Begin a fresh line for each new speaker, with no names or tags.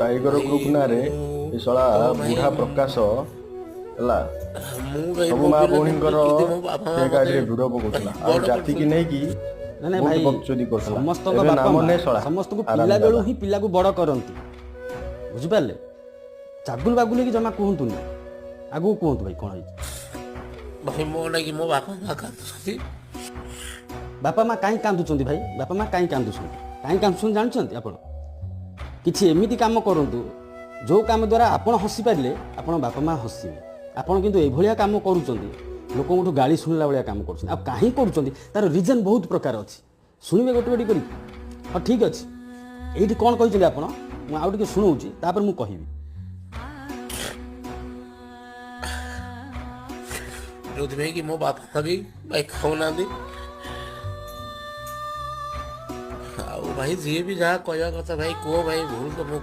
tiger group ना रे ए सळा बुढ़ा प्रकाश हला सब माँ भौणी से गाड़ी भिड़ पकाउला आ जाति की नहीं की
ना भाई
बकचोदी करथला
समस्त
एबे
बापा
नाम नै
माँ
सळा
समस्त को पिला बेलू ही पिला को बड़ करंती बुझिपारे चागुल बागुल की जमा कहतुनि आगु कहतु भाई कौन
भाई मो लगी मो बापा माँ कांदुछंती
बापा माँ कहीं कांदुचंती भाई बापा माँ कहीं कांदुछंती जानछंती आपण किछि एमिति काम करंतु जो काम द्वारा आपण हसी पारिले आपण बापा माँ हसिबे आपण किंतु एभलिया काम करूचंती लोकठू गाली शुणला भाया काम कर कहीं करूँ तार रिजन बहुत प्रकार अच्छी शुणे गोटे गोटे कर हाँ ठीक अच्छे ये कौन कहते आप मुझे शुणाऊँगी तापर मुझे कहबी
जो कि मो बापा भी भाई खाऊना भाई जी भी जहाँ कहवा कथा भाई कह भाई भूल तो मुझे